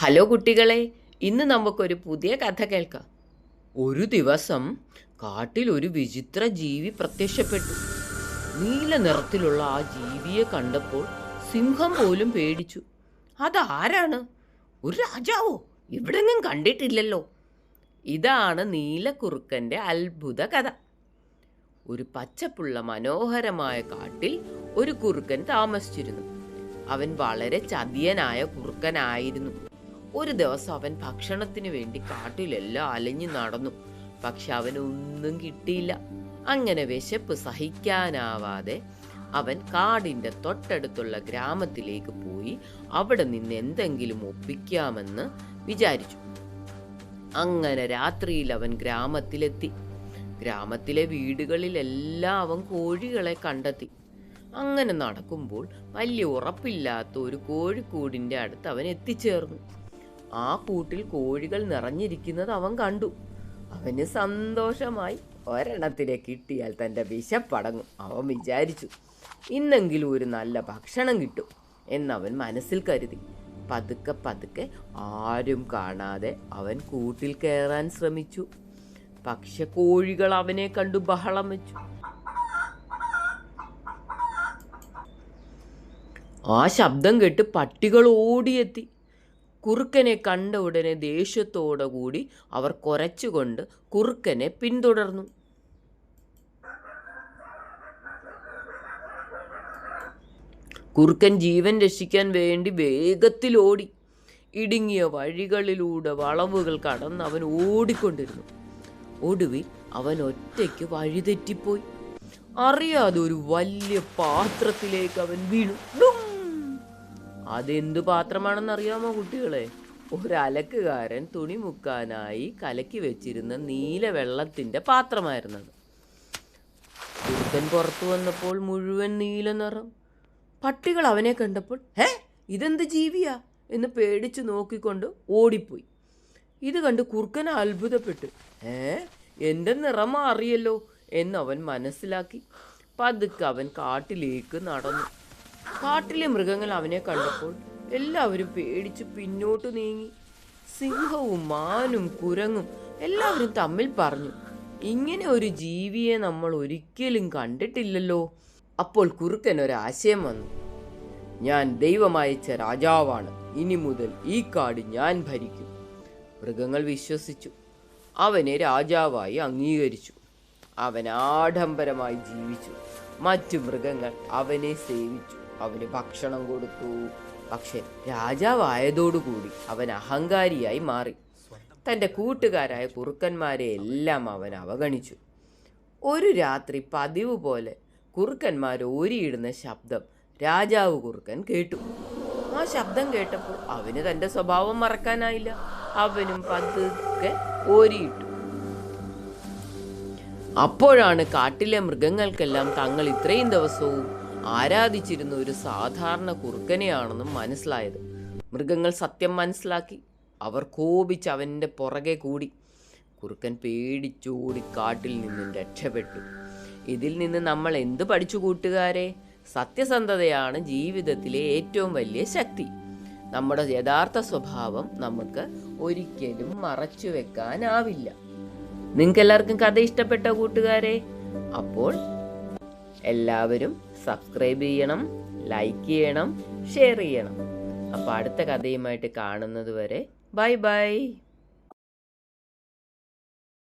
Hello കുട്ടികളെ, ഇന്ന് നമുക്കൊരു പുതിയ കഥ കേൾക്കാം. ഒരു ദിവസം കാട്ടിൽ ഒരു വിചിത്ര ജീവി പ്രത്യക്ഷപ്പെട്ടു. നീല നിറത്തിലുള്ള ആ ജീവിയെ കണ്ടപ്പോൾ സിംഹം പോലും പേടിച്ചു. അതാരാണ്? ഒരു രാജാവോ? ഇവിടെങ്ങും കണ്ടിട്ടില്ലല്ലോ. ഇതാണ് നീലക്കുറുക്കൻ്റെ അത്ഭുത കഥ. ഒരു പച്ചപ്പുള്ള മനോഹരമായ കാട്ടിൽ ഒരു കുറുക്കൻ താമസിച്ചിരുന്നു. അവൻ വളരെ ചതിയനായ കുറുക്കനായിരുന്നു. ഒരു ദിവസം അവൻ ഭക്ഷണത്തിന് വേണ്ടി കാട്ടിലെല്ലാം അലഞ്ഞു നടന്നു. പക്ഷെ അവനൊന്നും കിട്ടിയില്ല. അങ്ങനെ വിശപ്പ് സഹിക്കാനാവാതെ അവൻ കാടിൻ്റെ തൊട്ടടുത്തുള്ള ഗ്രാമത്തിലേക്ക് പോയി അവിടെ നിന്ന് എന്തെങ്കിലും ഒപ്പിക്കാമെന്ന് വിചാരിച്ചു. അങ്ങനെ രാത്രിയിൽ അവൻ ഗ്രാമത്തിലെത്തി. ഗ്രാമത്തിലെ വീടുകളിലെല്ലാം അവൻ കോഴികളെ കണ്ടെത്തി. അങ്ങനെ നടക്കുമ്പോൾ വലിയ ഉറപ്പില്ലാത്ത ഒരു കോഴിക്കൂടിൻ്റെ അടുത്ത് അവൻ എത്തിച്ചേർന്നു. ആ കൂട്ടിൽ കോഴികൾ നിറഞ്ഞിരിക്കുന്നത് അവൻ കണ്ടു. അവന് സന്തോഷമായി. ഒരെണ്ണത്തിനെ കിട്ടിയാൽ തൻ്റെ വിശപ്പടങ്ങും. അവൻ വിചാരിച്ചു, ഇന്നെങ്കിലും ഒരു നല്ല ഭക്ഷണം കിട്ടും എന്നവൻ മനസ്സിൽ കരുതി. പതുക്കെ പതുക്കെ ആരും കാണാതെ അവൻ കൂട്ടിൽ കയറാൻ ശ്രമിച്ചു. പക്ഷെ കോഴികൾ അവനെ കണ്ടു ബഹളം വെച്ചു. ആ ശബ്ദം കേട്ട് പട്ടികൾ ഓടിയെത്തി. കുറുക്കനെ കണ്ട ഉടനെ ദേഷ്യത്തോടു കൂടി അവർ കുരച്ചുകൊണ്ട് കുറുക്കനെ പിന്തുടർന്നു. കുറുക്കൻ ജീവൻ രക്ഷിക്കാൻ വേണ്ടി വേഗത്തിൽ ഓടി. ഇടുങ്ങിയ വഴികളിലൂടെ വളവുകൾ കടന്ന് അവൻ ഓടിക്കൊണ്ടിരുന്നു. ഒടുവിൽ അവൻ ഒറ്റയ്ക്ക് വഴിതെറ്റിപ്പോയി. അറിയാതെ ഒരു വലിയ പാത്രത്തിലേക്ക് അവൻ വീണു. അതെന്തു പാത്രമാണെന്നറിയാമോ കുട്ടികളെ? ഒരലക്കുകാരൻ തുണി മുക്കാനായി കലക്കി വെച്ചിരുന്ന നീല വെള്ളത്തിൻ്റെ പാത്രമായിരുന്നത്. കുറുക്കൻ പുറത്തു വന്നപ്പോൾ മുഴുവൻ നീല നിറം. പട്ടികൾ അവനെ കണ്ടപ്പോൾ ഇതെന്ത് ജീവിയാ എന്ന് പേടിച്ചു നോക്കിക്കൊണ്ട് ഓടിപ്പോയി. ഇത് കണ്ട് കുറുക്കൻ അത്ഭുതപ്പെട്ടു. എൻ്റെ നിറം മാറിയല്ലോ എന്നവൻ മനസ്സിലാക്കി. പതുക്കെ അവൻ കാട്ടിലേക്ക് നടന്നു. കാട്ടിലെ മൃഗങ്ങൾ അവനെ കണ്ടപ്പോൾ എല്ലാവരും പേടിച്ച് പിന്നോട്ട് നീങ്ങി. സിംഹവും മാനും കുരങ്ങും എല്ലാവരും തമ്മിൽ പറഞ്ഞു, ഇങ്ങനെ ഒരു ജീവിയെ നമ്മൾ ഒരിക്കലും കണ്ടിട്ടില്ലല്ലോ. അപ്പോൾ കുറുക്കൻ ഒരാശയം വന്നു. ഞാൻ ദൈവമയച്ച രാജാവാണ്. ഇനി മുതൽ ഈ കാട് ഞാൻ ഭരിക്കും. മൃഗങ്ങൾ വിശ്വസിച്ചു. അവനെ രാജാവായി അംഗീകരിച്ചു. അവൻ ആഡംബരമായി ജീവിച്ചു. മറ്റു മൃഗങ്ങൾ അവനെ സേവിച്ചു. അവന് ഭക്ഷണം കൊടുത്തു. പക്ഷെ രാജാവായതോടുകൂടി അവൻ അഹങ്കാരിയായി മാറി. തൻ്റെ കൂട്ടുകാരായ കുറുക്കന്മാരെ എല്ലാം അവൻ അവഗണിച്ചു. ഒരു രാത്രി പതിവ് പോലെ കുറുക്കന്മാർ ഓരിയിടുന്ന ശബ്ദം രാജാവ് കുറുക്കൻ കേട്ടു. ആ ശബ്ദം കേട്ടപ്പോൾ അവന് തൻ്റെ സ്വഭാവം മറക്കാനായില്ല. അവനും പതുക്കെ ഓരിയിട്ടു. അപ്പോഴാണ് കാട്ടിലെ മൃഗങ്ങൾക്കെല്ലാം തങ്ങൾ ഇത്രയും ദിവസവും ആരാധിച്ചിരുന്ന ഒരു സാധാരണ കുറുക്കനെയാണെന്നും മനസ്സിലായത്. മൃഗങ്ങൾ സത്യം മനസ്സിലാക്കി. അവർ കോപിച്ച് അവൻ്റെ പുറകെ കൂടി. കുറുക്കൻ പേടിച്ചോടി കാട്ടിൽ നിന്നും രക്ഷപ്പെട്ടു. ഇതിൽ നിന്ന് നമ്മൾ എന്ത് പഠിച്ചു കൂട്ടുകാരെ? സത്യസന്ധതയാണ് ജീവിതത്തിലെ ഏറ്റവും വലിയ ശക്തി. നമ്മുടെ യഥാർത്ഥ സ്വഭാവം നമുക്ക് ഒരിക്കലും മറച്ചു വെക്കാനാവില്ല. നിങ്ങൾക്ക് എല്ലാവർക്കും കഥ ഇഷ്ടപ്പെട്ട കൂട്ടുകാരെ? അപ്പോൾ എല്ലാവരും സബ്സ്ക്രൈബ് ചെയ്യണം, ലൈക്ക് ചെയ്യണം, ഷെയർ ചെയ്യണം. അപ്പോൾ അടുത്ത കഥയുമായിട്ട് കാണുന്നത് വരെ ബൈ ബൈ.